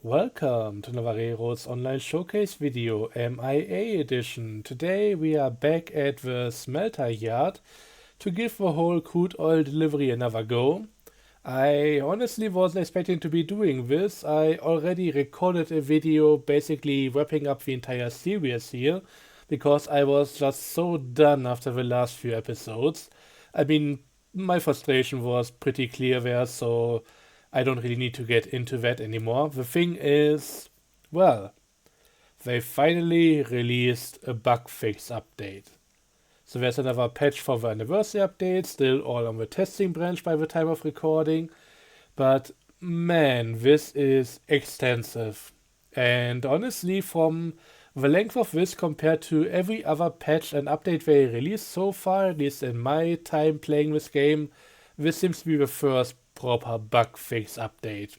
Welcome to Navarero's online showcase video, M.I.A. edition. Today we are back at the smelter yard to give the whole crude oil delivery another go. I honestly wasn't expecting to be doing this. I already recorded a video basically wrapping up the entire series here because I was just so done after the last few episodes. I mean, my frustration was pretty clear there, so I don't really need to get into that anymore. The thing is, well, they finally released a bug fix update. So there's another patch for the anniversary update, still all on the testing branch by the time of recording. But man, this is extensive. And honestly, from the length of this compared to every other patch and update they released so far, at least in my time playing this game, this seems to be the first proper bug fix update.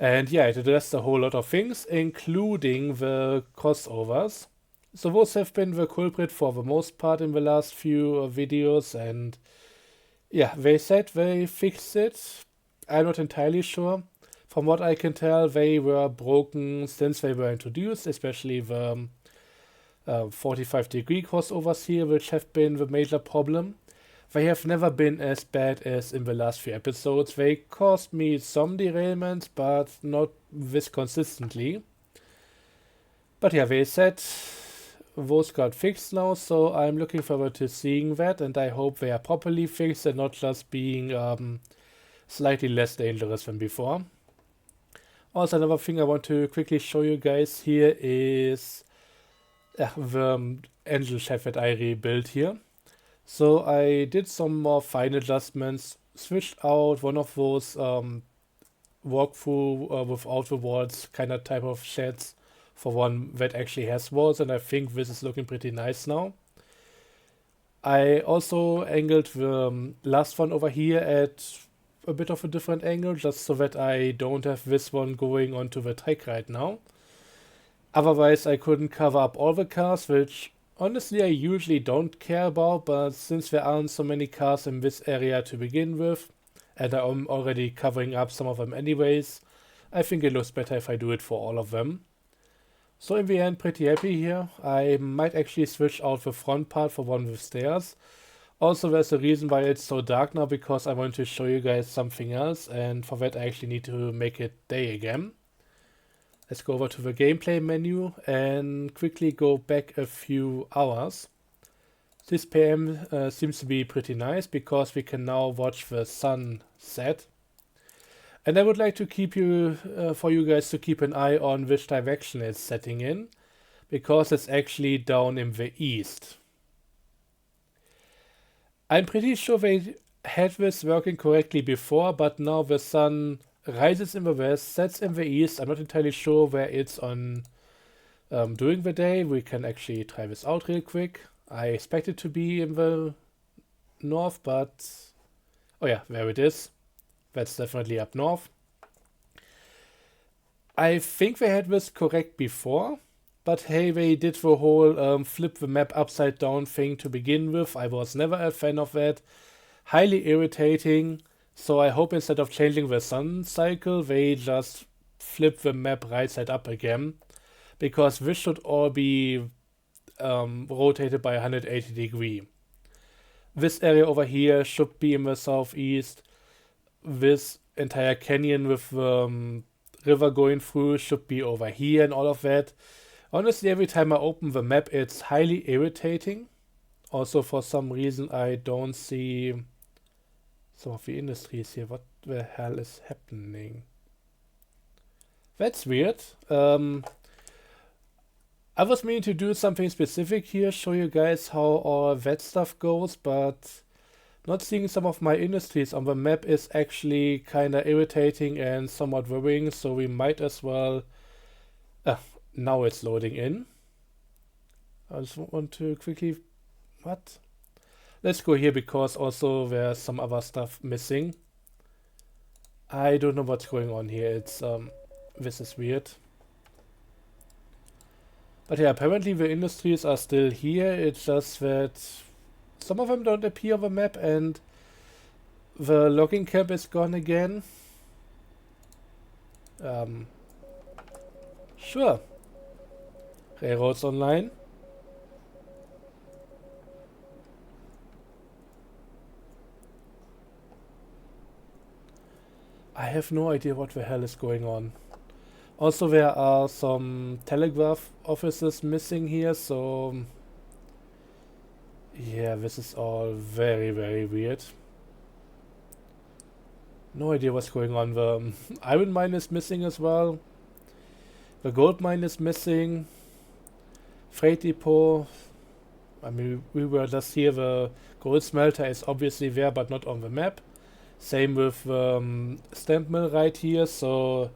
And yeah, it addressed a whole lot of things, including the crossovers. So those have been the culprit for the most part in the last few videos, and yeah, they said they fixed it. I'm not entirely sure. From what I can tell, they were broken since they were introduced, especially the 45-degree crossovers here, which have been the major problem. They have never been as bad as in the last few episodes. They caused me some derailments, but not this consistently. But yeah, they said those got fixed now, so I'm looking forward to seeing that, and I hope they are properly fixed and not just being slightly less dangerous than before. Also, another thing I want to quickly show you guys here is the engine shaft that I rebuilt here. So I did some more fine adjustments, switched out one of those walkthrough without the walls kind of type of sheds for one that actually has walls, and I think this is looking pretty nice now. I also angled the last one over here at a bit of a different angle, just so that I don't have this one going onto the track right now. Otherwise, I couldn't cover up all the cars, which honestly I usually don't care about, but since there aren't so many cars in this area to begin with, and I'm already covering up some of them anyways, I think it looks better if I do it for all of them. So in the end, pretty happy here. I might actually switch out the front part for one with stairs. Also, there's a reason why it's so dark now, because I want to show you guys something else, and for that I actually need to make it day again. Let's go over to the gameplay menu and quickly go back a few hours. This PM seems to be pretty nice because we can now watch the sun set. And I would like to keep for you guys to keep an eye on which direction it's setting in, because it's actually down in the east. I'm pretty sure they had this working correctly before, but now the sun rises in the west, sets in the east. I'm not entirely sure where it's on during the day. We can actually try this out real quick. I expect it to be in the north, but oh yeah, there it is. That's definitely up north. I think they had this correct before, but hey, they did the whole flip the map upside down thing to begin with. I was never a fan of that. Highly irritating. So I hope instead of changing the sun cycle, they just flip the map right side up again, because this should all be rotated by 180 degree. This area over here should be in the southeast. This entire canyon with the river going through should be over here and all of that. Honestly, every time I open the map, it's highly irritating. Also, for some reason, I don't see some of the industries here. What the hell is happening? That's weird. I was meaning to do something specific here, show you guys how all that stuff goes, but not seeing some of my industries on the map is actually kinda irritating and somewhat worrying, so we might as well... now it's loading in. I just want to quickly... What? Let's go here, because also there's some other stuff missing. I don't know what's going on here. It's this is weird. But yeah, apparently the industries are still here. It's just that some of them don't appear on the map, and the logging camp is gone again. Sure. Railroads online. I have no idea what the hell is going on. Also, there are some telegraph offices missing here, so yeah, this is all very, very weird. No idea what's going on. The iron mine is missing as well. The gold mine is missing. Freight depot. I mean, we were just here. The gold smelter is obviously there, but not on the map. Same with stamp mill right here. So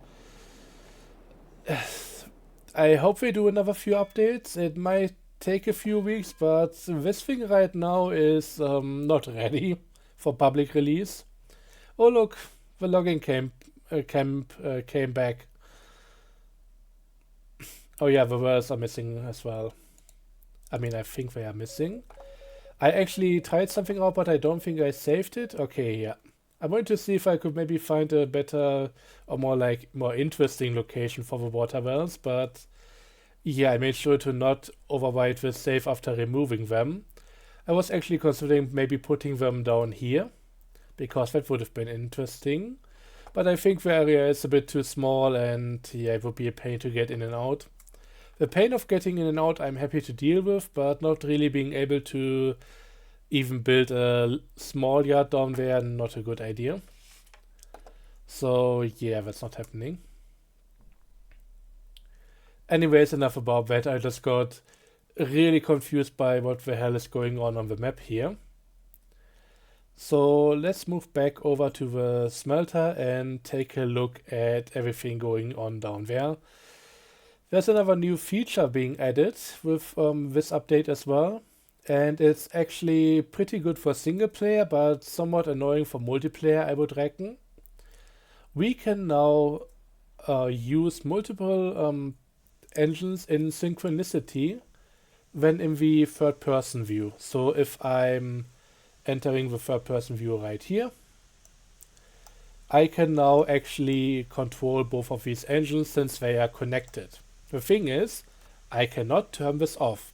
I hope we do another few updates. It might take a few weeks, but this thing right now is not ready for public release. Oh look, the logging camp came back. Oh yeah, the wells are missing as well. I mean, I think they are missing. I actually tried something out, but I don't think I saved it. Okay, yeah. I'm going to see if I could maybe find a better or more interesting location for the water wells, but yeah, I made sure to not overwrite the save after removing them. I was actually considering maybe putting them down here, because that would have been interesting. But I think the area is a bit too small and yeah, it would be a pain to get in and out. The pain of getting in and out I'm happy to deal with, but not really being able to even build a small yard down there, not a good idea. So yeah, that's not happening. Anyways, enough about that. I just got really confused by what the hell is going on the map here. So let's move back over to the smelter and take a look at everything going on down there. There's another new feature being added with this update as well. And it's actually pretty good for single player, but somewhat annoying for multiplayer, I would reckon. We can now use multiple engines in synchronicity when in the third person view. So if I'm entering the third person view right here, I can now actually control both of these engines since they are connected. The thing is, I cannot turn this off.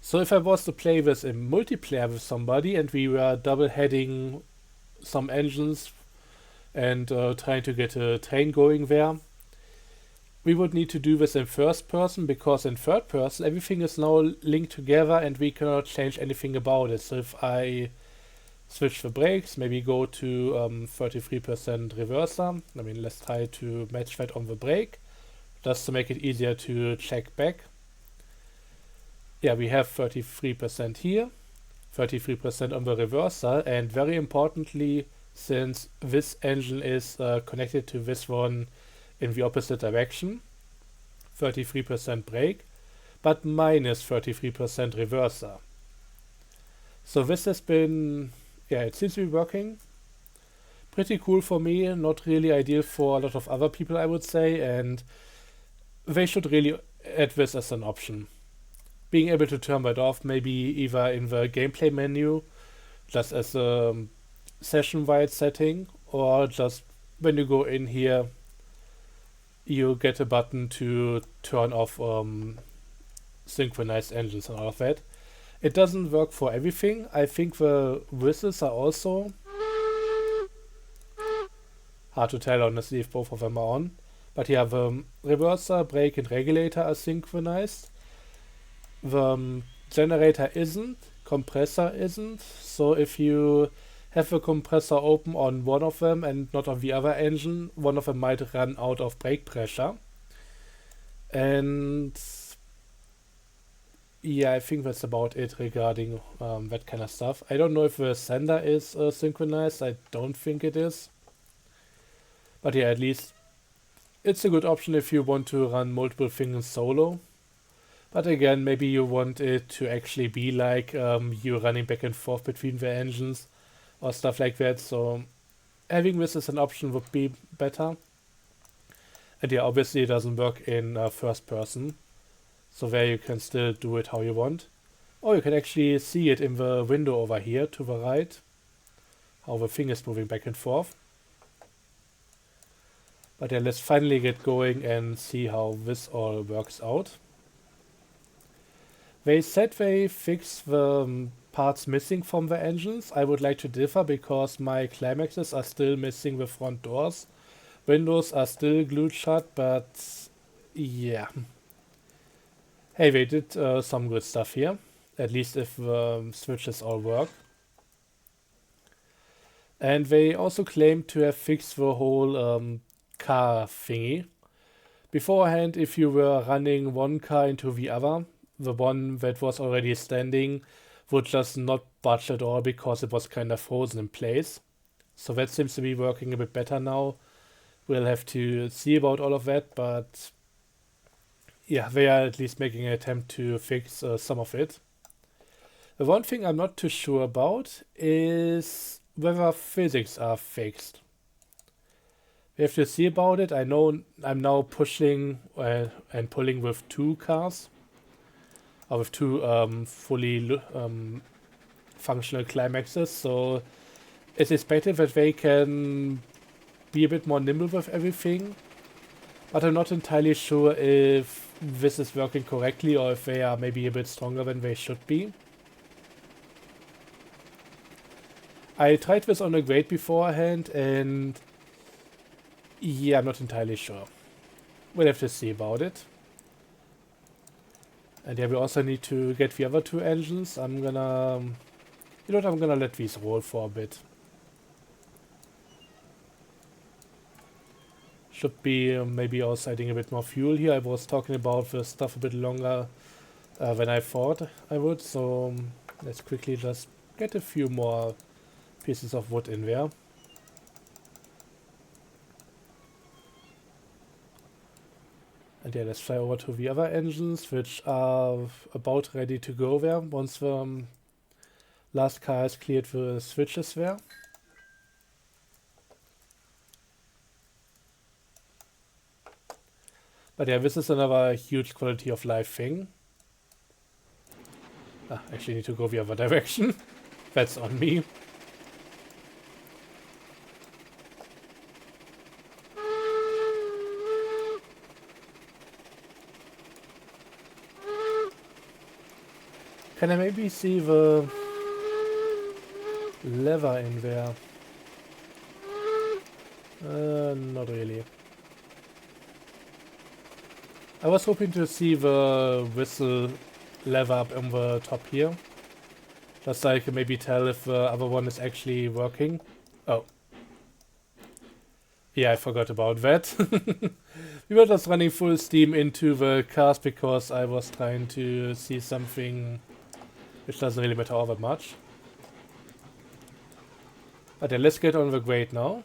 So if I was to play this in multiplayer with somebody and we were double heading some engines and trying to get a train going there, we would need to do this in first person, because in third person everything is now linked together and we cannot change anything about it. So if I switch the brakes, maybe go to 33% reverser, I mean let's try to match that on the brake, just to make it easier to check back. Yeah, we have 33% here, 33% on the reverser, and very importantly, since this engine is connected to this one in the opposite direction, 33% brake, but minus 33% reverser. So this has been, yeah, it seems to be working. Pretty cool for me, not really ideal for a lot of other people, I would say, and they should really add this as an option. Being able to turn that off, maybe either in the gameplay menu, just as a session-wide setting, or just when you go in here, you get a button to turn off synchronized engines and all of that. It doesn't work for everything. I think the whistles are also hard to tell, honestly, if both of them are on. But yeah, the reverser, brake, and regulator are synchronized. The generator isn't, compressor isn't, so if you have the compressor open on one of them and not on the other engine, one of them might run out of brake pressure. And yeah, I think that's about it regarding that kind of stuff. I don't know if the sender is synchronized, I don't think it is. But yeah, at least it's a good option if you want to run multiple things solo. But again, maybe you want it to actually be like you running back and forth between the engines or stuff like that. So having this as an option would be better. And yeah, obviously it doesn't work in first person. So there you can still do it how you want. Or you can actually see it in the window over here to the right. How the thing is moving back and forth. But yeah, let's finally get going and see how this all works out. They said they fixed the parts missing from the engines. I would like to differ because my climaxes are still missing the front doors. Windows are still glued shut, but yeah. Hey, they did some good stuff here. At least if the switches all work. And they also claim to have fixed the whole car thingy. Beforehand, if you were running one car into the other, the one that was already standing would just not budge at all because it was kind of frozen in place. So that seems to be working a bit better now. We'll have to see about all of that, but yeah, they are at least making an attempt to fix some of it. The one thing I'm not too sure about is whether physics are fixed. We have to see about it. I know I'm now pushing and pulling with two cars, or with two fully functional climaxes, so it's expected that they can be a bit more nimble with everything, but I'm not entirely sure if this is working correctly or if they are maybe a bit stronger than they should be. I tried this on a grade beforehand and yeah, I'm not entirely sure. We'll have to see about it. And yeah, we also need to get the other two engines. I'm gonna... You know what, I'm gonna let these roll for a bit. Should be maybe also adding a bit more fuel here. I was talking about the stuff a bit longer than I thought I would. So let's quickly just get a few more pieces of wood in there. And yeah, let's fly over to the other engines, which are about ready to go there once the last car has cleared the switches there. But yeah, this is another huge quality of life thing. Ah, actually need to go the other direction. That's on me. Can I maybe see the lever in there? Not really. I was hoping to see the whistle lever up on the top here. Just so I can maybe tell if the other one is actually working. Oh. Yeah, I forgot about that. We were just running full steam into the cars because I was trying to see something which doesn't really matter all that much. But yeah, let's get on the grade now.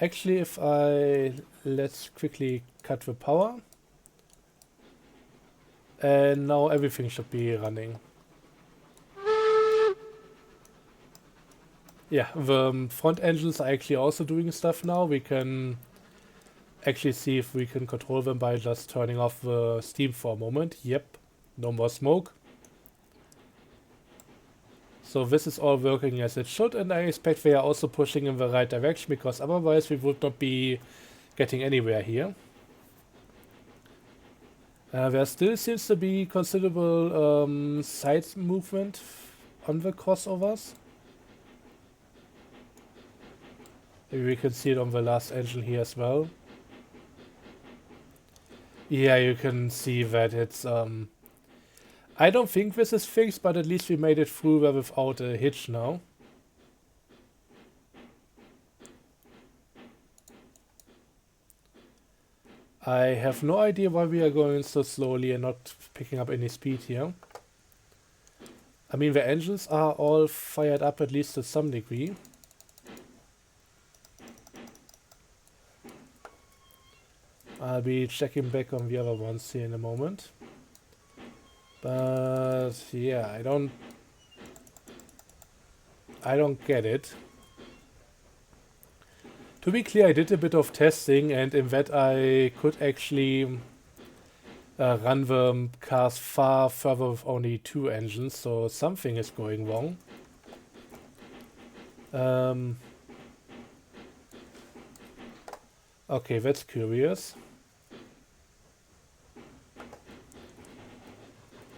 Actually, let's quickly cut the power. And now everything should be running. Yeah, the front engines are actually also doing stuff now. We can actually see if we can control them by just turning off the steam for a moment. Yep, no more smoke. So this is all working as it should, and I expect they are also pushing in the right direction, because otherwise we would not be getting anywhere here. There still seems to be considerable side movement on the crossovers. Maybe we can see it on the last engine here as well. Yeah, you can see that it's... I don't think this is fixed, but at least we made it through there without a hitch now. I have no idea why we are going so slowly and not picking up any speed here. I mean, the engines are all fired up at least to some degree. I'll be checking back on the other ones here in a moment. But yeah, I don't get it. To be clear, I did a bit of testing, and in that I could actually run the cars far further with only two engines, so something is going wrong. Okay, that's curious.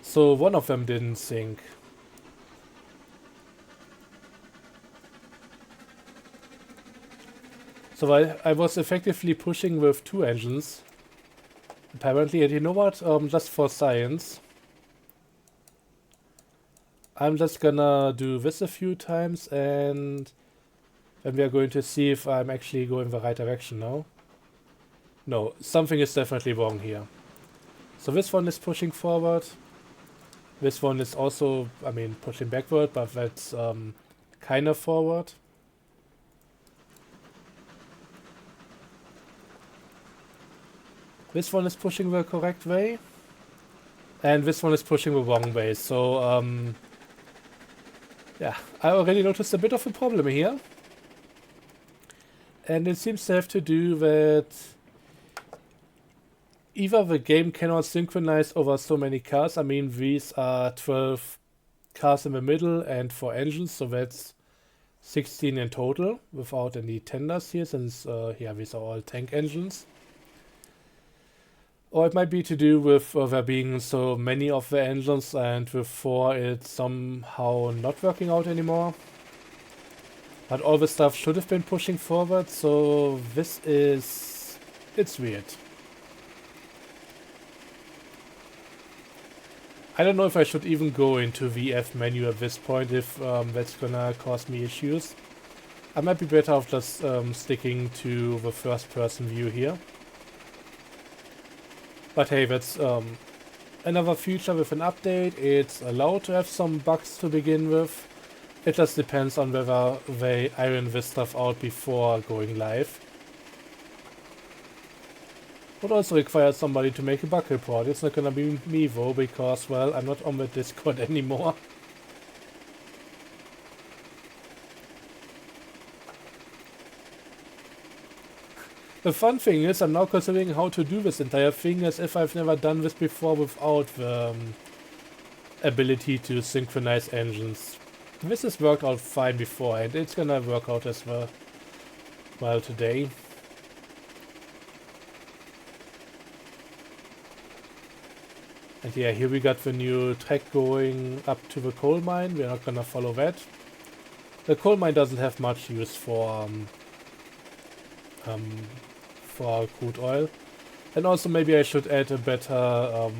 So one of them didn't sink. So I was effectively pushing with two engines, apparently. And you know what? Just for science, I'm just gonna do this a few times, and then we are going to see if I'm actually going the right direction now. No, something is definitely wrong here. So this one is pushing forward. This one is also, I mean, pushing backward, but that's kind of forward. This one is pushing the correct way. And this one is pushing the wrong way. So, yeah, I already noticed a bit of a problem here. And it seems to have to do with either the game cannot synchronize over so many cars. I mean, these are 12 cars in the middle and 4 engines, so that's 16 in total without any tenders here, since yeah, these are all tank engines. Or it might be to do with there being so many of the engines, and with 4 it's somehow not working out anymore. But all the stuff should have been pushing forward, so this is... it's weird. I don't know if I should even go into VF menu at this point, if that's gonna cause me issues. I might be better off just sticking to the first person view here. But hey, that's another feature with an update. It's allowed to have some bugs to begin with. It just depends on whether they iron this stuff out before going live. Would also require somebody to make a bug report. It's not gonna be me though, because, well, I'm not on the Discord anymore. The fun thing is, I'm now considering how to do this entire thing as if I've never done this before without the ability to synchronize engines. This has worked out fine before, and it's gonna work out as well today. And yeah, here we got the new track going up to the coal mine. We're not gonna follow that. The coal mine doesn't have much use for crude oil. And also maybe I should add a better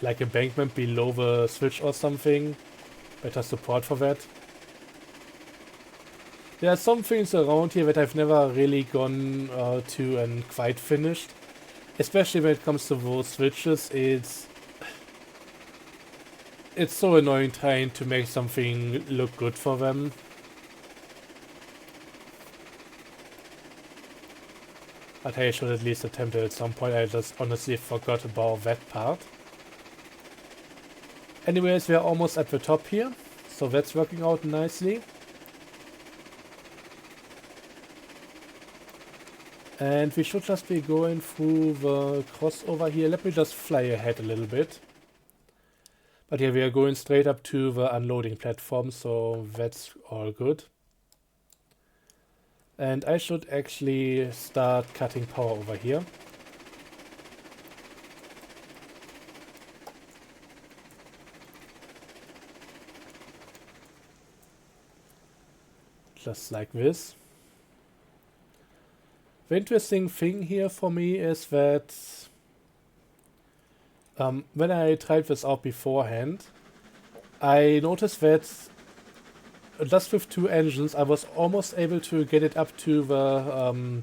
like embankment below the switch or something. Better support for that. There are some things around here that I've never really gone to and quite finished. Especially when it comes to those switches, it's so annoying trying to make something look good for them. But hey, I should at least attempt it at some point. I just honestly forgot about that part. Anyways, we are almost at the top here, so that's working out nicely. And we should just be going through the crossover here. Let me just fly ahead a little bit. But yeah, we are going straight up to the unloading platform, so that's all good. And I should actually start cutting power over here. Just like this. The interesting thing here for me is that when I tried this out beforehand, I noticed that just with 2 engines I was almost able to get it up to the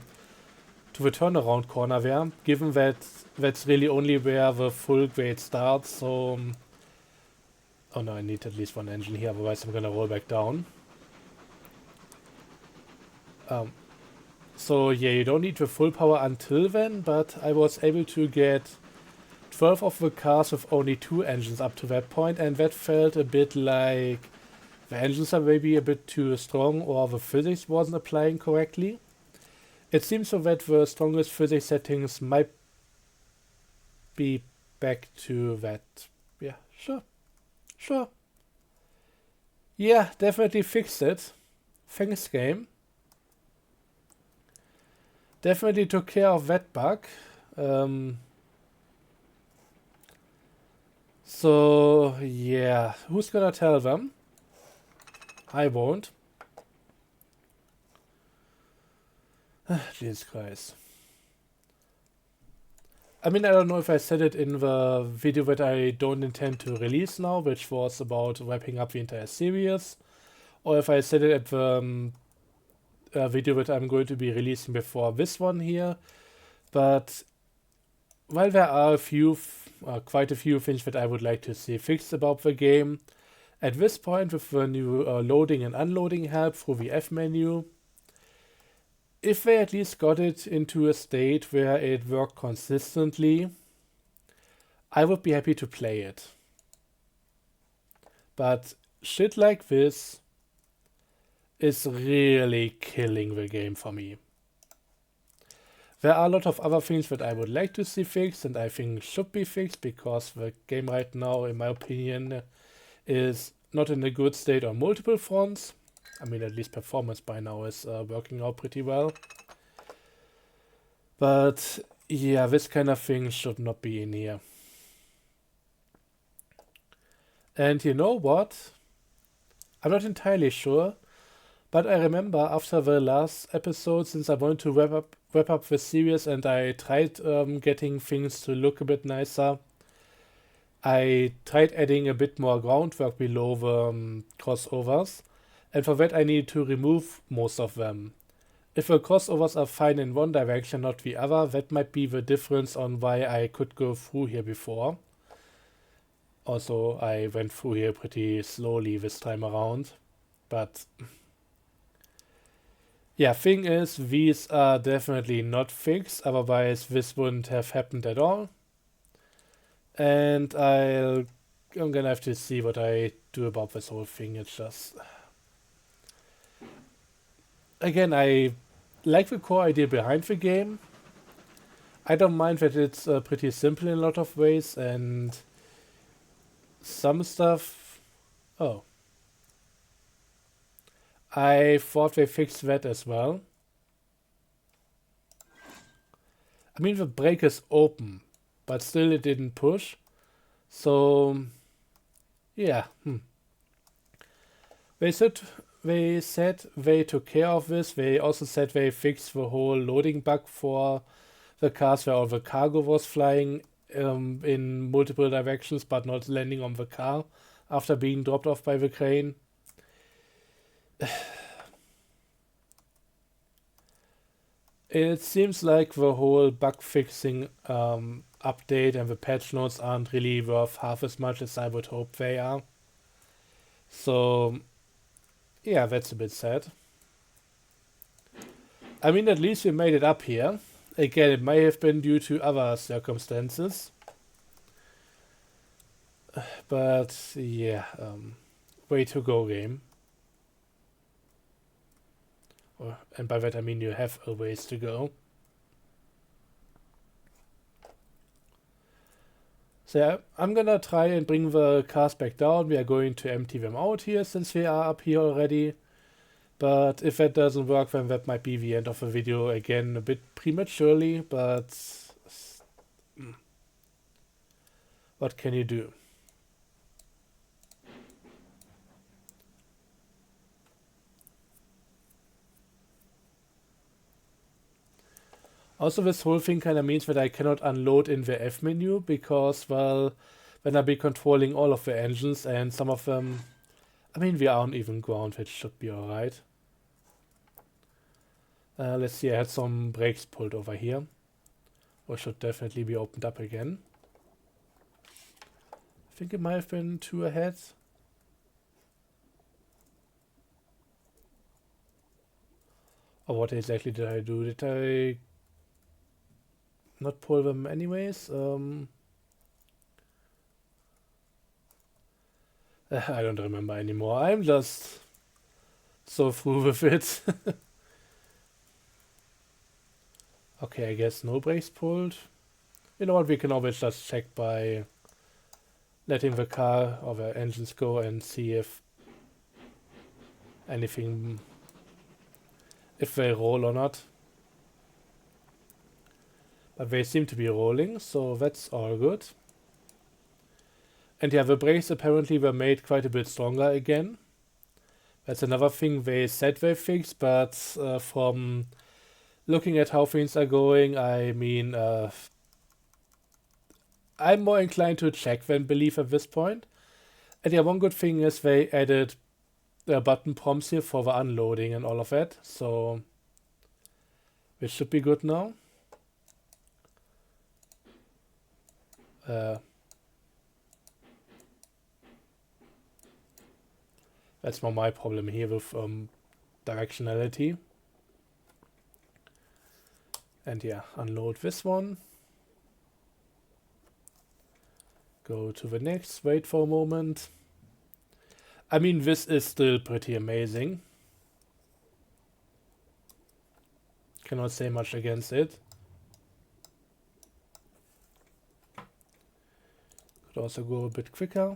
turnaround corner there, given that that's really only where the full grade starts. So oh no, I need at least 1 engine here, otherwise I'm gonna roll back down. So yeah, you don't need the full power until then, but I was able to get 12 of the cars with only 2 engines up to that point, and that felt a bit like the engines are maybe a bit too strong, or the physics wasn't applying correctly. It seems so that the strongest physics settings might be back to that. Yeah, sure. Yeah, definitely fixed it. Thanks, game. Definitely took care of that bug. So yeah, who's gonna tell them? I won't. Jesus Christ. I mean, I don't know if I said it in the video that I don't intend to release now, which was about wrapping up the entire series, or if I said it at the video that I'm going to be releasing before this one here. But while there are quite a few things that I would like to see fixed about the game, at this point with the new loading and unloading help through the F menu, if they at least got it into a state where it worked consistently, I would be happy to play it. But shit like this is really killing the game for me. There are a lot of other things that I would like to see fixed and I think should be fixed, because the game right now, in my opinion, is not in a good state on multiple fronts. I mean, at least performance by now is working out pretty well. But yeah, this kind of thing should not be in here. And you know what? I'm not entirely sure, but I remember after the last episode, since I wanted to wrap up the series and I tried getting things to look a bit nicer, I tried adding a bit more groundwork below the crossovers, and for that I needed to remove most of them. If the crossovers are fine in one direction, not the other, that might be the difference on why I could go through here before. Also, I went through here pretty slowly this time around, but yeah, thing is, these are definitely not fixed, otherwise this wouldn't have happened at all. And I'm gonna have to see what I do about this whole thing. It's just... Again, I like the core idea behind the game. I don't mind that it's pretty simple in a lot of ways, and some stuff... Oh. I thought they fixed that as well. I mean, the brake is open, but still it didn't push. So, yeah. They said they took care of this. They also said they fixed the whole loading bug for the cars where all the cargo was flying in multiple directions but not landing on the car after being dropped off by the crane. It seems like the whole bug fixing update and the patch notes aren't really worth half as much as I would hope they are. So, yeah, that's a bit sad. I mean, at least we made it up here. Again, it may have been due to other circumstances. But, yeah, way to go, game. And by that I mean you have a ways to go. So yeah, I'm gonna try and bring the cars back down. We are going to empty them out here since we are up here already. But if that doesn't work, then that might be the end of the video again, a bit prematurely, but what can you do? Also, this whole thing kind of means that I cannot unload in the F menu because, well, then I'll be controlling all of the engines and some of them... I mean, we are on even ground, which should be alright. Let's see, I had some brakes pulled over here. Or should definitely be opened up again. I think it might have been 2 ahead. Or what exactly did I do? Did I not pull them anyways? I don't remember anymore. I'm just so through with it. Okay, I guess no brakes pulled. You know what, we can always just check by letting the car or the engines go and see if anything... if they roll or not. But they seem to be rolling, so that's all good. And yeah, the brakes apparently were made quite a bit stronger again. That's another thing they said they fixed, but from looking at how things are going, I mean, I'm more inclined to check than believe at this point. And yeah, one good thing is they added button prompts here for the unloading and all of that, so this should be good now. That's more my problem here with directionality. And yeah, unload this one. Go to the next, wait for a moment. I mean, this is still pretty amazing. Cannot say much against it. Could also go a bit quicker.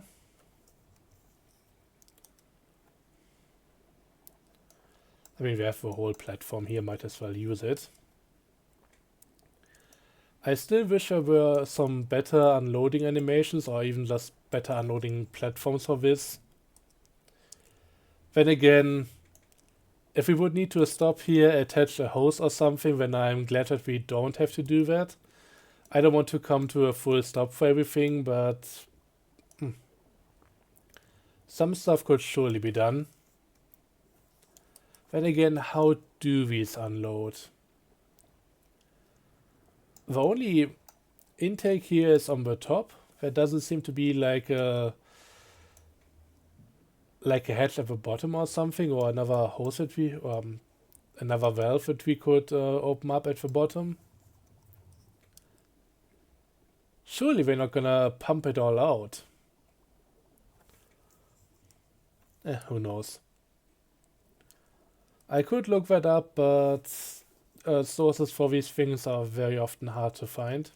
I mean, we have the whole platform here, might as well use it. I still wish there were some better unloading animations or even just better unloading platforms for this. Then again, if we would need to stop here, attach a hose or something, then I'm glad that we don't have to do that. I don't want to come to a full stop for everything, but some stuff could surely be done. Then again, how do these unload? The only intake here is on the top. There doesn't seem to be like a hatch at the bottom or something, or another hose that we, another valve that we could open up at the bottom. Surely we're not gonna pump it all out. Who knows? I could look that up, but sources for these things are very often hard to find.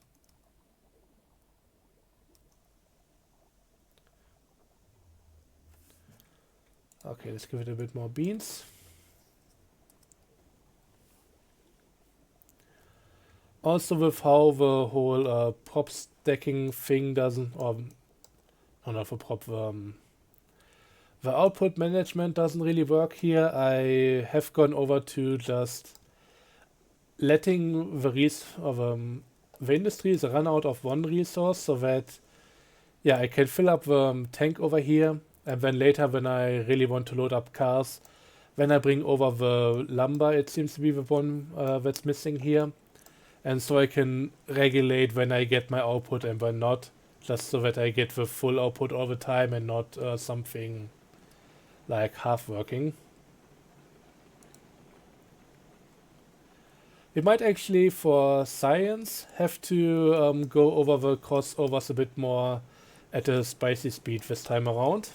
Okay, let's give it a bit more beans. Also with how the whole prop stacking thing doesn't, or no, not the prop, the output management doesn't really work here. I have gone over to just letting the industries run out of one resource so that, yeah, I can fill up the tank over here, and then later when I really want to load up cars, when I bring over the lumber, it seems to be the one that's missing here. And so I can regulate when I get my output and when not, just so that I get the full output all the time and not something like half working. We might actually, for science, have to go over the crossovers a bit more at a spicy speed this time around.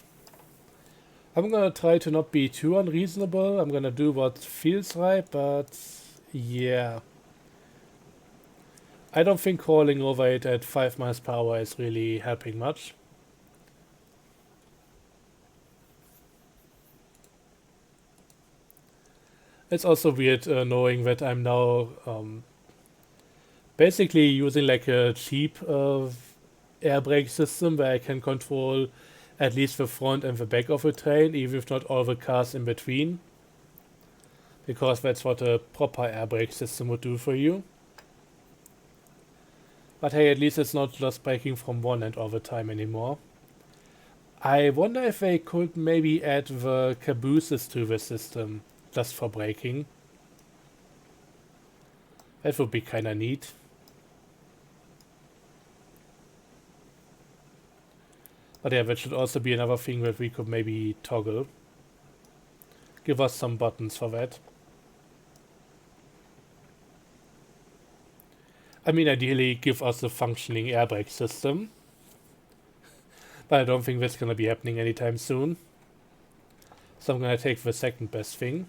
I'm gonna try to not be too unreasonable. I'm gonna do what feels right, but yeah. I don't think crawling over it at 5 miles per hour is really helping much. It's also weird knowing that I'm now basically using like a cheap air brake system where I can control at least the front and the back of the train, even if not all the cars in between. Because that's what a proper air brake system would do for you. But hey, at least it's not just braking from one end all the time anymore. I wonder if they could maybe add the cabooses to the system, just for braking. That would be kinda neat. But yeah, that should also be another thing that we could maybe toggle. Give us some buttons for that. I mean, ideally give us a functioning air brake system. But I don't think that's gonna be happening anytime soon. So I'm gonna take the second best thing.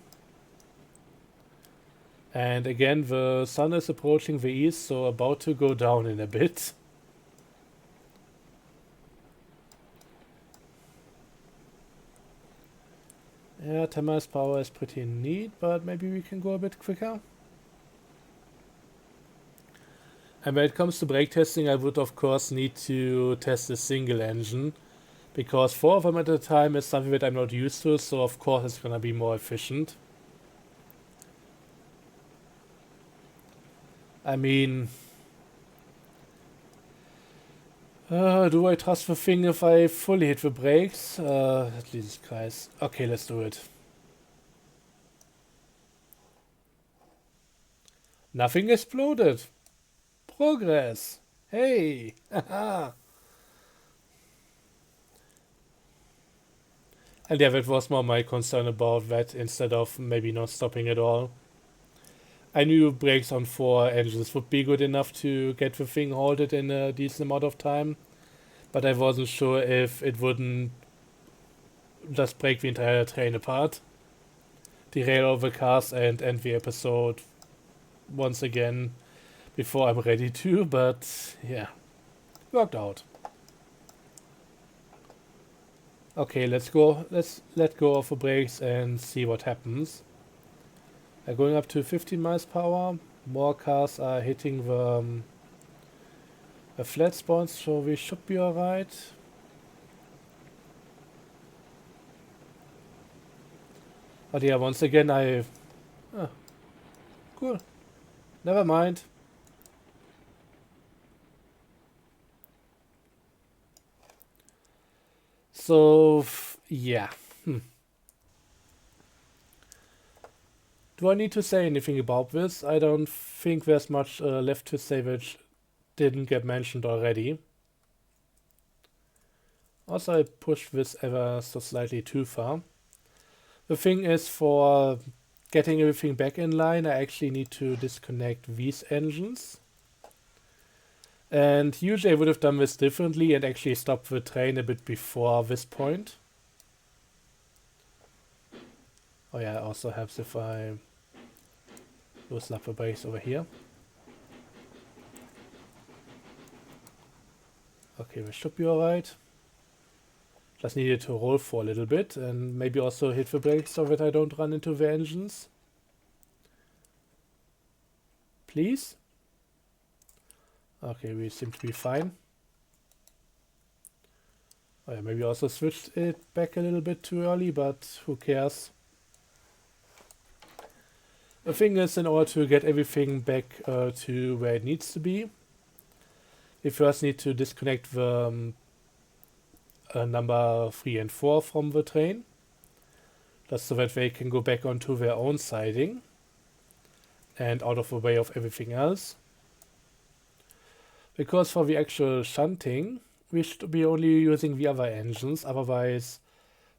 And again, the sun is approaching the east, so about to go down in a bit. Yeah, 10 miles per hour is pretty neat, but maybe we can go a bit quicker. And when it comes to brake testing, I would of course need to test a single engine, because 4 of them at a time is something that I'm not used to, so of course it's gonna be more efficient. I mean, do I trust the thing if I fully hit the brakes? Jesus Christ. Okay, let's do it. Nothing exploded. Progress. Hey. Haha. And yeah, that was more my concern about that instead of maybe not stopping at all. I knew brakes on 4 engines would be good enough to get the thing halted in a decent amount of time, but I wasn't sure if it wouldn't just break the entire train apart, derail all the cars, and end the episode once again before I'm ready to, but yeah, worked out. Okay, let's go. Let's let go of the brakes and see what happens. They're going up to 15 miles per hour. More cars are hitting the flat spots, so we should be alright. But yeah, once again, ah, cool. Never mind. So, yeah. Do I need to say anything about this? I don't think there's much left to say which didn't get mentioned already. Also, I pushed this ever so slightly too far. The thing is, for getting everything back in line, I actually need to disconnect these engines. And usually I would have done this differently and actually stopped the train a bit before this point. Oh yeah, it also helps if I loosen up the brakes over here. Okay, this should be alright. Just needed to roll for a little bit and maybe also hit the brakes so that I don't run into the engines. Please? Okay, we seem to be fine. Oh yeah, maybe also switched it back a little bit too early, but who cares? The thing is, in order to get everything back to where it needs to be, we first need to disconnect the number 3 and 4 from the train, just so that they can go back onto their own siding and out of the way of everything else. Because for the actual shunting, we should be only using the other engines, otherwise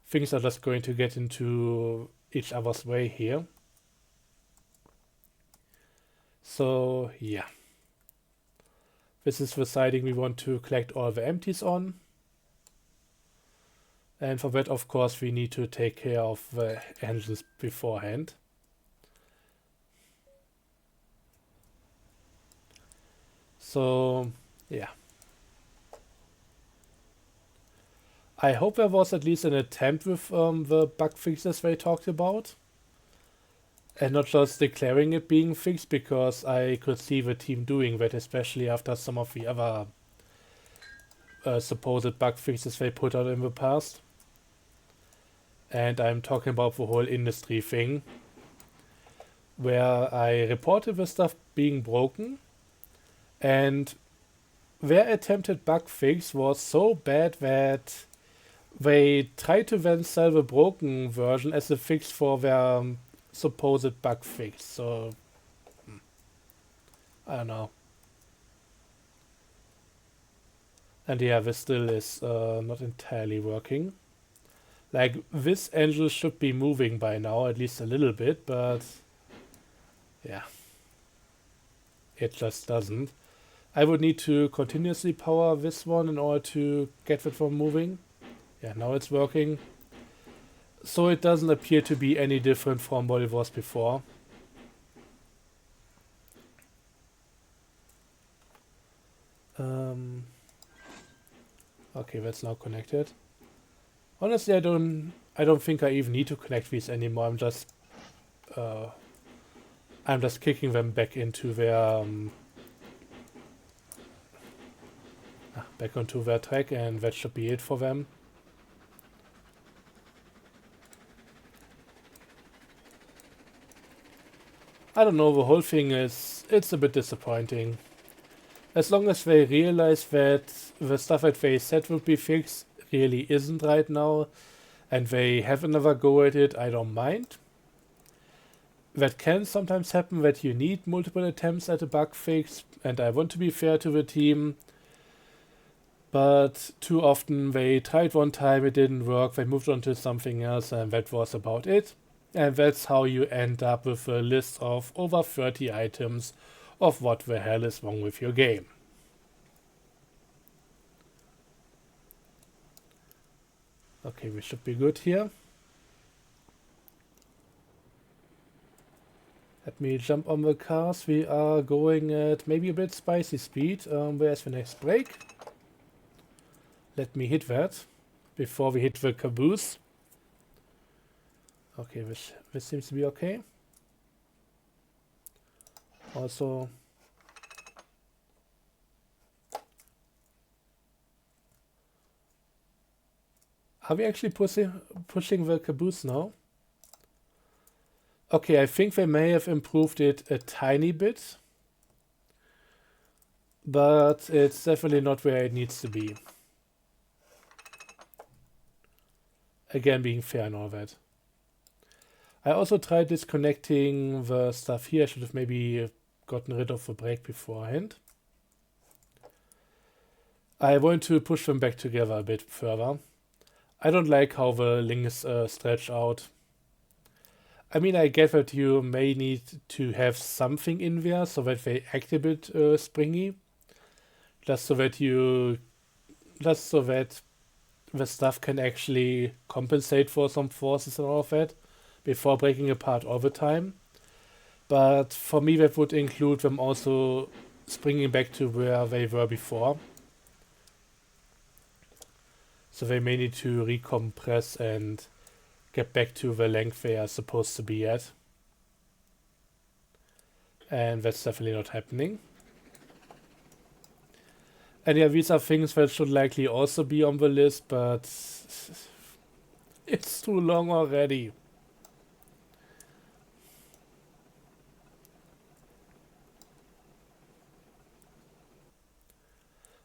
things are just going to get into each other's way here. So yeah, this is the siding we want to collect all the empties on. And for that, of course, we need to take care of the engines beforehand. So, yeah. I hope there was at least an attempt with the bug fixes they talked about. And not just declaring it being fixed, because I could see the team doing that, especially after some of the other supposed bug fixes they put out in the past. And I'm talking about the whole industry thing, where I reported the stuff being broken, and their attempted bug fix was so bad that they tried to then sell the broken version as a fix for their supposed bug fix. So, I don't know. And yeah, this still is not entirely working. Like, this engine should be moving by now, at least a little bit, but yeah, it just doesn't. I would need to continuously power this one in order to get it from moving. Yeah, now it's working. So it doesn't appear to be any different from what it was before. Okay, that's now connected. Honestly, I don't think I even need to connect these anymore. I'm just kicking them back into their back onto their track, and that should be it for them. I don't know, the whole thing it's a bit disappointing. As long as they realize that the stuff that they said would be fixed really isn't right now, and they have another go at it, I don't mind. That can sometimes happen, that you need multiple attempts at a bug fix, and I want to be fair to the team. But too often they tried one time, it didn't work, they moved on to something else, and that was about it. And that's how you end up with a list of over 30 items of what the hell is wrong with your game. Okay, we should be good here. Let me jump on the cars. We are going at maybe a bit spicy speed. Where's the next break? Let me hit that before we hit the caboose. Okay, this seems to be okay. Also, are we actually pushing the caboose now? Okay, I think they may have improved it a tiny bit, but it's definitely not where it needs to be. Again, being fair and all that. I also tried disconnecting the stuff here. I should have maybe gotten rid of the brake beforehand. I want to push them back together a bit further. I don't like how the links stretch out. I mean, I get that you may need to have something in there so that they act a bit springy. Just so that the stuff can actually compensate for some forces and all of that before breaking apart all the time. But for me, that would include them also springing back to where they were before. So they may need to recompress and get back to the length they are supposed to be at. And that's definitely not happening. And yeah, these are things that should likely also be on the list, but it's too long already.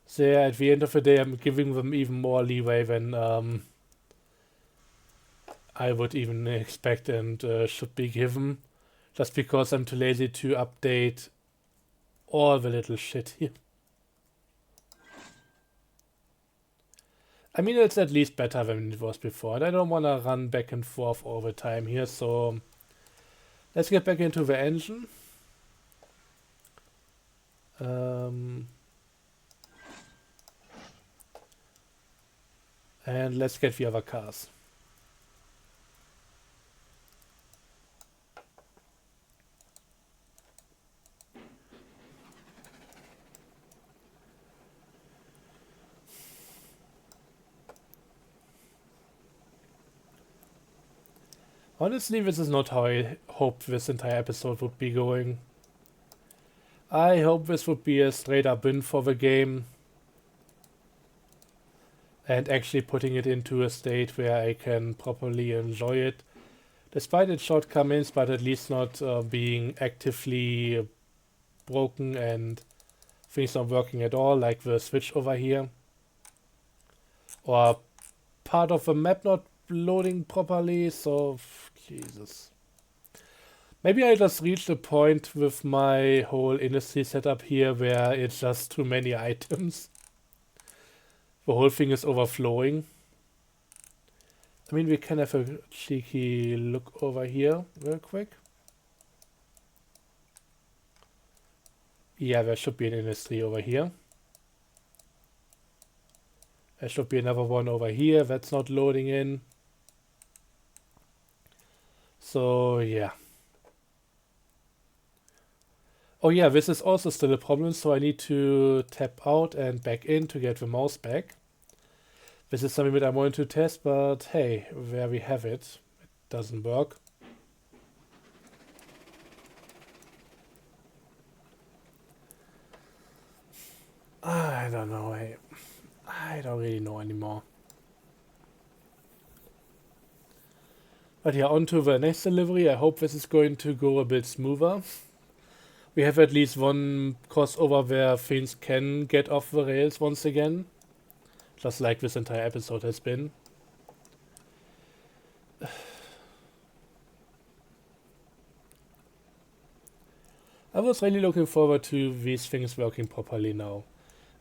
So yeah, at the end of the day, I'm giving them even more leeway than I would even expect and should be given. Just because I'm too lazy to update all the little shit here. I mean, it's at least better than it was before, and I don't want to run back and forth all the time here, so let's get back into the engine. And let's get the other cars. Honestly, this is not how I hoped this entire episode would be going. I hope this would be a straight up win for the game. And actually putting it into a state where I can properly enjoy it. Despite its shortcomings, but at least not being actively broken and things not working at all, like the switch over here. Or part of the map not loading properly, so Jesus. Maybe I just reached a point with my whole industry setup here where it's just too many items. The whole thing is overflowing. I mean, we can have a cheeky look over here real quick. Yeah, there should be an industry over here. There should be another one over here that's not loading in. So, yeah. Oh yeah, this is also still a problem, so I need to tap out and back in to get the mouse back. This is something that I wanted to test, but hey, there we have it. It doesn't work. I don't know, hey. I don't really know anymore. But yeah, on to the next delivery. I hope this is going to go a bit smoother. We have at least one crossover where things can get off the rails once again. Just like this entire episode has been. I was really looking forward to these things working properly now.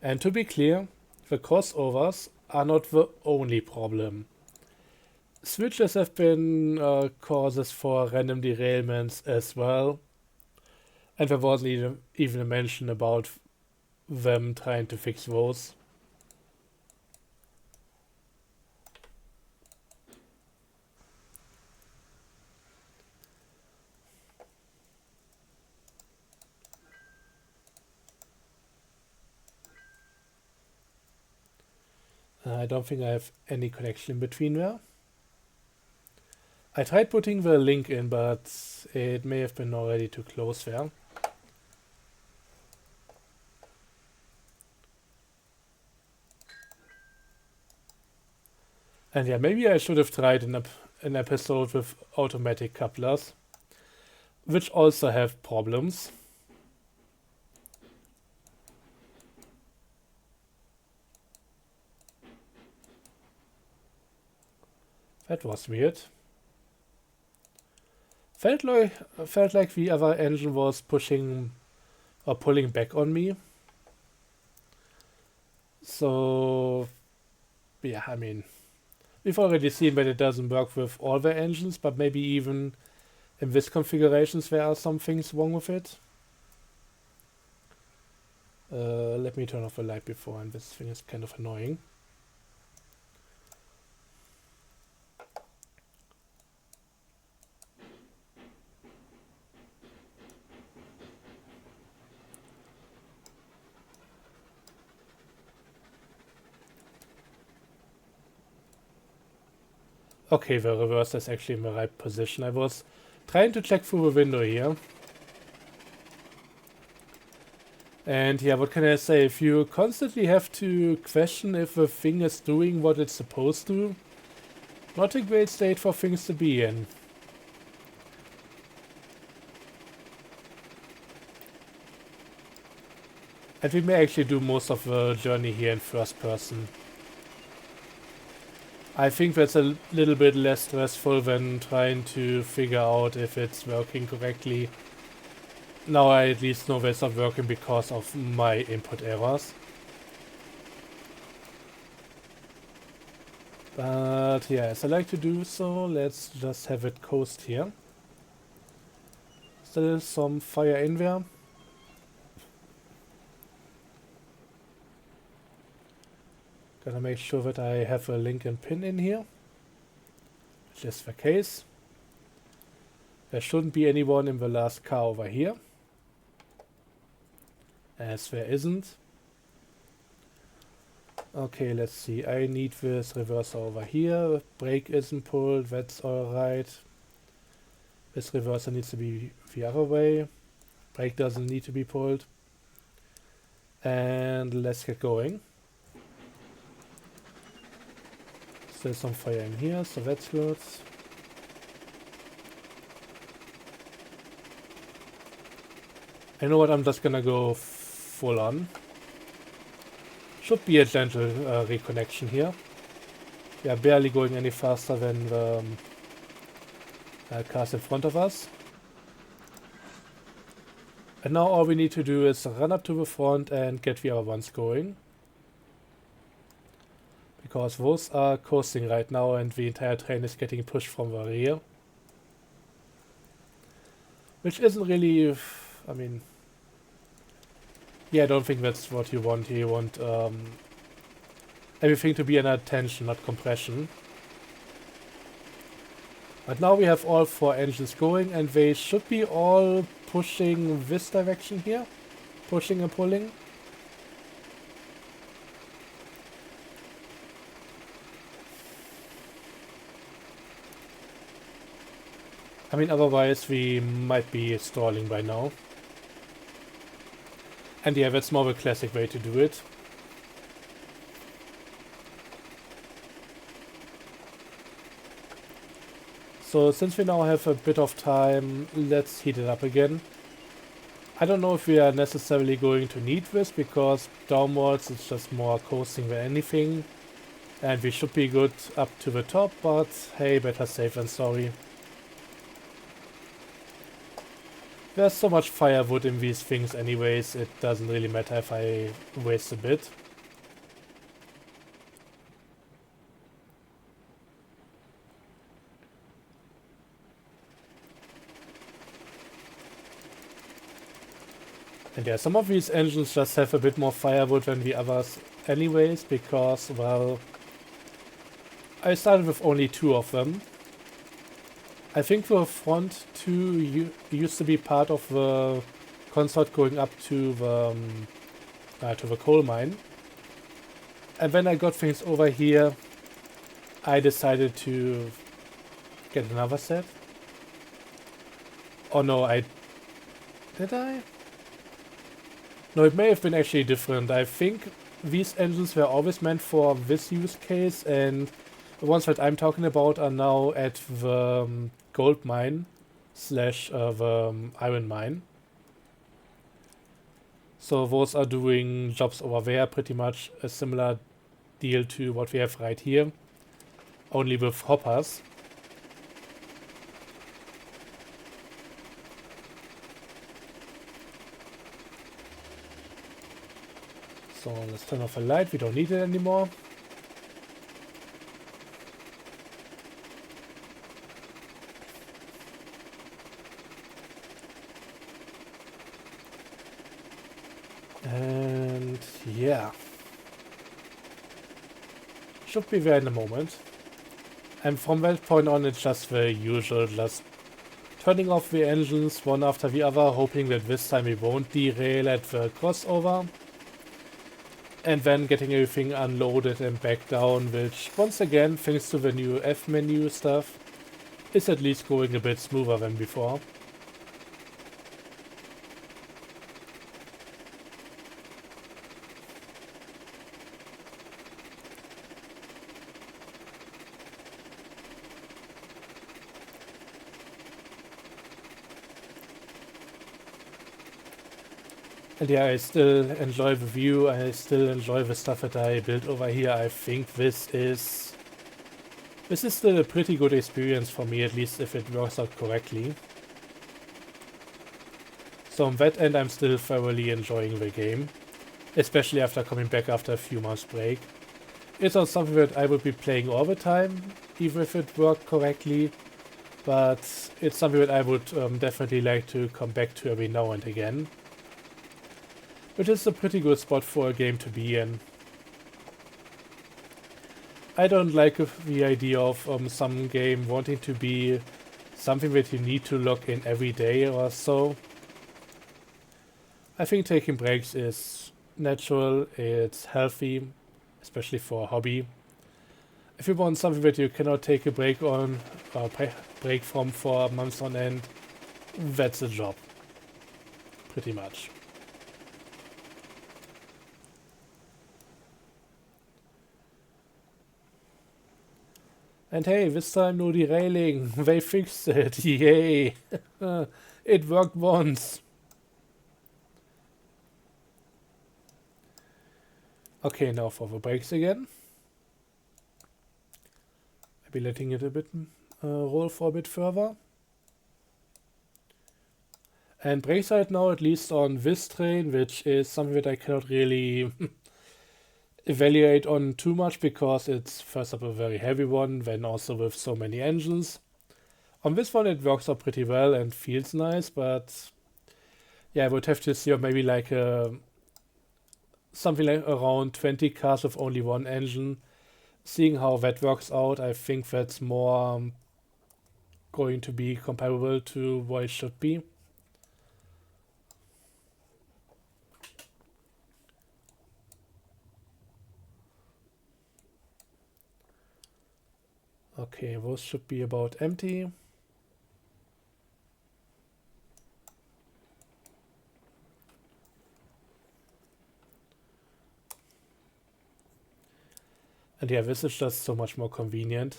And to be clear, the crossovers are not the only problem. Switches have been causes for random derailments as well. And there wasn't even a mention about them trying to fix those. I don't think I have any connection between there. I tried putting the link in, but it may have been already too close there. And yeah, maybe I should have tried an episode with automatic couplers, which also have problems. That was weird. Felt like the other engine was pushing or pulling back on me. So yeah, I mean, we've already seen that it doesn't work with all the engines, but maybe even in this configurations there are some things wrong with it. Let me turn off the light before, and this thing is kind of annoying. Okay, the reverse is actually in the right position. I was trying to check through the window here. And yeah, what can I say? If you constantly have to question if the thing is doing what it's supposed to, not a great state for things to be in. And we may actually do most of the journey here in first person. I think that's a little bit less stressful than trying to figure out if it's working correctly. Now I at least know that it's not working because of my input errors. But yeah, as I like to do so, let's just have it coast here. Still some fire in there. Gotta make sure that I have a link and pin in here, which is the case. There shouldn't be anyone in the last car over here, as there isn't. Okay, let's see. I need this reverser over here. Brake isn't pulled, that's alright. This reverser needs to be the other way. Brake doesn't need to be pulled. And let's get going. Still some fire in here, so that's good. You know what, I'm just gonna go full on. Should be a gentle reconnection here. We are barely going any faster than the cars in front of us. And now all we need to do is run up to the front and get the other ones going. Because those are coasting right now and the entire train is getting pushed from the rear. Which isn't really, I mean, yeah, I don't think that's what you want. You want everything to be under tension, not compression. But now we have all 4 engines going and they should be all pushing this direction here. Pushing and pulling. I mean, otherwise we might be stalling by now. And yeah, that's more of a classic way to do it. So since we now have a bit of time, let's heat it up again. I don't know if we are necessarily going to need this, because downwards it's just more coasting than anything. And we should be good up to the top, but hey, better safe than sorry. There's so much firewood in these things anyways, it doesn't really matter if I waste a bit. And yeah, some of these engines just have a bit more firewood than the others anyways, because, well, I started with only 2 of them. I think the front 2 used to be part of the consort going up to the coal mine. And when I got things over here, I decided to get another set. Oh no, did I? No, it may have been actually different. I think these engines were always meant for this use case, and the ones that I'm talking about are now at the gold mine / the iron mine. So those are doing jobs over there, pretty much a similar deal to what we have right here, only with hoppers. So let's turn off the light, we don't need it anymore. And yeah, should be there in a moment. And from that point on, it's just the usual, just turning off the engines one after the other, hoping that this time we won't derail at the crossover. And then getting everything unloaded and back down, which once again, thanks to the new F menu stuff, is at least going a bit smoother than before. And yeah, I still enjoy the view, I still enjoy the stuff that I built over here. I think this is still a pretty good experience for me, at least if it works out correctly. So on that end, I'm still thoroughly enjoying the game, especially after coming back after a few months break. It's not something that I would be playing all the time, even if it worked correctly, but it's something that I would definitely like to come back to every now and again. Which is a pretty good spot for a game to be in. I don't like the idea of some game wanting to be something that you need to log in every day or so. I think taking breaks is natural, it's healthy, especially for a hobby. If you want something that you cannot take a break on, or break from for months on end, that's a job. Pretty much. And hey, this time no derailing. They fixed it. Yay. It worked once. Okay, now for the brakes again. Maybe letting it a bit roll for a bit further. And brakes right now, at least on this train, which is something that I cannot really evaluate on too much, because it's first up a very heavy one, then also with so many engines. On this one it works out pretty well and feels nice, but yeah, I would have to see maybe like something like around 20 cars with only one engine. Seeing how that works out, I think that's more going to be comparable to what it should be. Okay, those should be about empty. And yeah, this is just so much more convenient.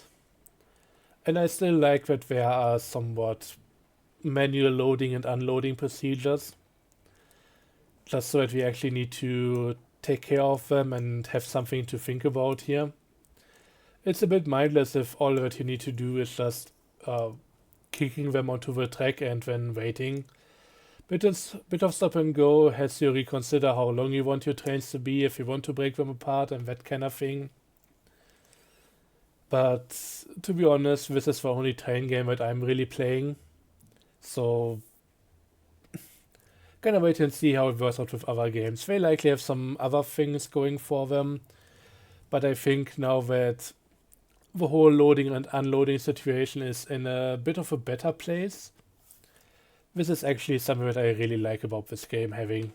And I still like that there are somewhat manual loading and unloading procedures, just so that we actually need to take care of them and have something to think about here. It's a bit mindless if all that you need to do is just uh, kicking them onto the track and then waiting. Bit of stop and go has you reconsider how long you want your trains to be, if you want to break them apart and that kind of thing. But to be honest, this is the only train game that I'm really playing. So gonna wait and see how it works out with other games. They likely have some other things going for them. But I think now that the whole loading and unloading situation is in a bit of a better place, this is actually something that I really like about this game having.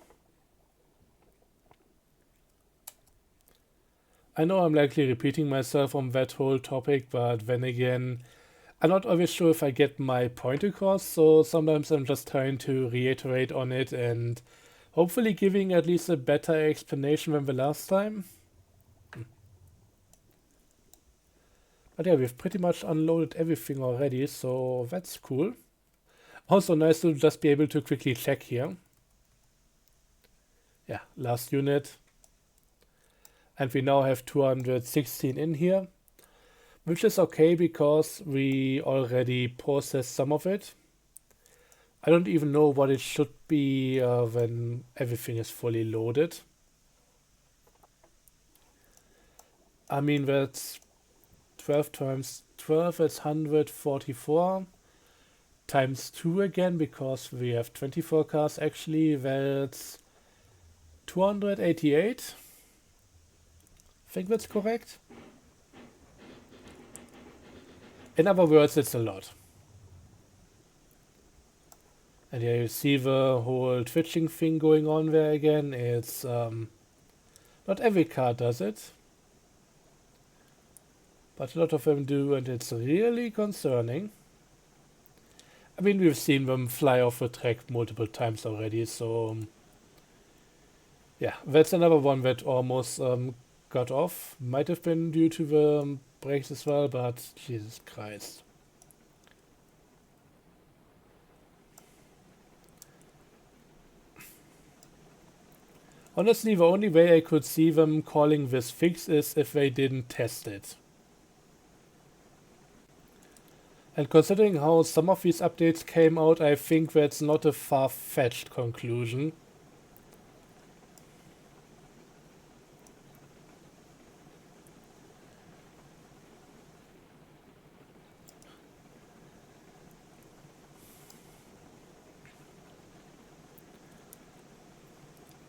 I know I'm likely repeating myself on that whole topic, but then again, I'm not always sure if I get my point across, so sometimes I'm just trying to reiterate on it and hopefully giving at least a better explanation than the last time. But yeah, we've pretty much unloaded everything already, so that's cool. Also nice to just be able to quickly check here. Yeah, last unit. And we now have 216 in here, which is okay because we already processed some of it. I don't even know what it should be when everything is fully loaded. I mean, that's 12 times 12 is 144 times 2 again, because we have 24 cars actually. That's 288. I think that's correct. In other words, it's a lot. And yeah, you see the whole twitching thing going on there again. It's not every car does it, but a lot of them do, and it's really concerning. I mean, we've seen them fly off the track multiple times already, so yeah, that's another one that almost got off. Might have been due to the brakes as well, but Jesus Christ. Honestly, the only way I could see them calling this fixed is if they didn't test it. And considering how some of these updates came out, I think that's not a far-fetched conclusion.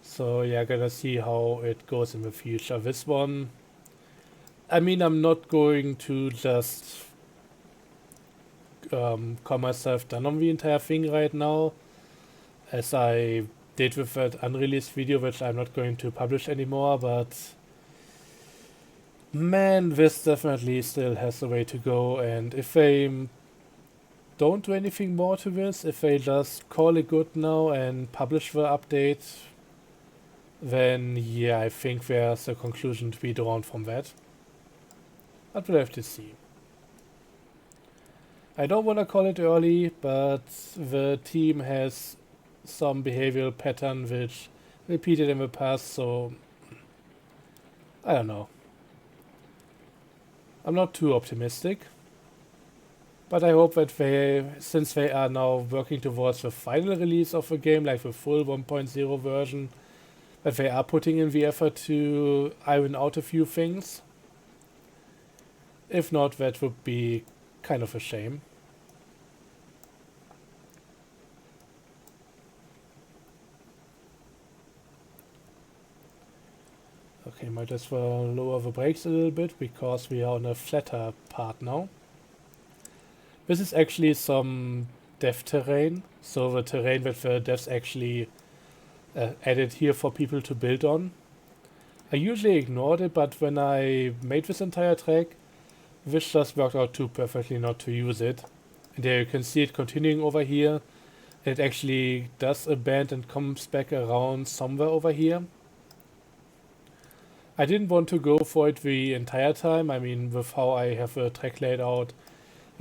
So yeah, gonna see how it goes in the future. This one, I mean, I'm not going to just call myself done on the entire thing right now, as I did with that unreleased video, which I'm not going to publish anymore, but man, this definitely still has a way to go, and if they don't do anything more to this, if they just call it good now and publish the update, then yeah, I think there's a conclusion to be drawn from that. But we'll have to see. I don't want to call it early, but the team has some behavioral pattern which repeated in the past, so I don't know. I'm not too optimistic, but I hope that they, since they are now working towards the final release of the game, like the full 1.0 version, that they are putting in the effort to iron out a few things. If not, that would be kind of a shame. Okay, might as well lower the brakes a little bit because we are on a flatter part now. This is actually some dev terrain, so the terrain that the devs actually added here for people to build on. I usually ignored it, but when I made this entire track, this just worked out too perfectly not to use it. And there you can see it continuing over here. It actually does a bend and comes back around somewhere over here. I didn't want to go for it the entire time. I mean, with how I have the track laid out,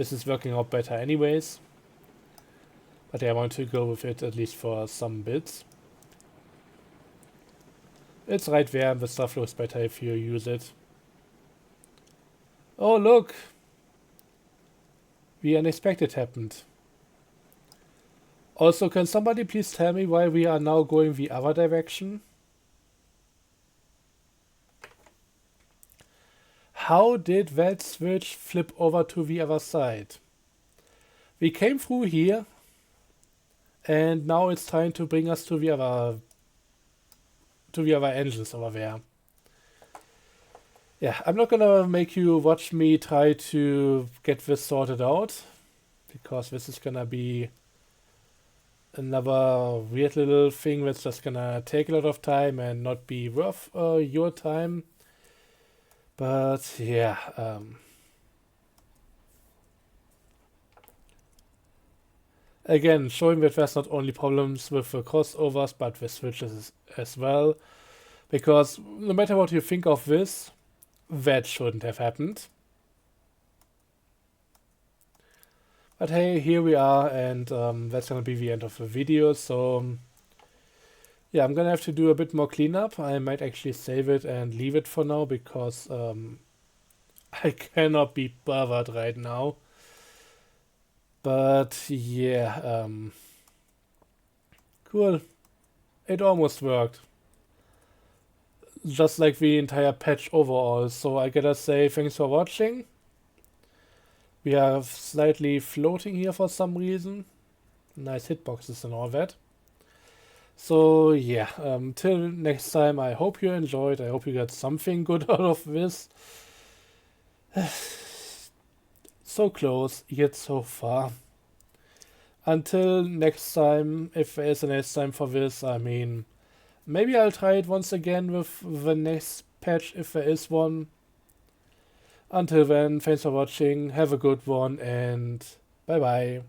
This is working out better anyways. But I want to go with it at least for some bits. It's right there, and the stuff looks better if you use it. Oh look! The unexpected happened. Also, can somebody please tell me why we are now going the other direction? How did that switch flip over to the other side? We came through here, and now it's trying to bring us to the other engines over there. Yeah, I'm not gonna make you watch me try to get this sorted out, because this is gonna be another weird little thing that's just gonna take a lot of time and not be worth your time. But yeah, again, showing that there's not only problems with the crossovers, but the switches as well. Because no matter what you think of this, that shouldn't have happened. But hey, here we are, and that's gonna be the end of the video. So yeah, I'm gonna have to do a bit more cleanup. I might actually save it and leave it for now, because I cannot be bothered right now. But yeah, cool. It almost worked. Just like the entire patch overall. So I gotta say thanks for watching. We are slightly floating here for some reason. Nice hitboxes and all that. So yeah, till next time, I hope you enjoyed. I hope you got something good out of this. So close, yet so far. Until next time, if there is a next time for this, I mean, maybe I'll try it once again with the next patch if there is one. Until then, thanks for watching, have a good one, and bye bye.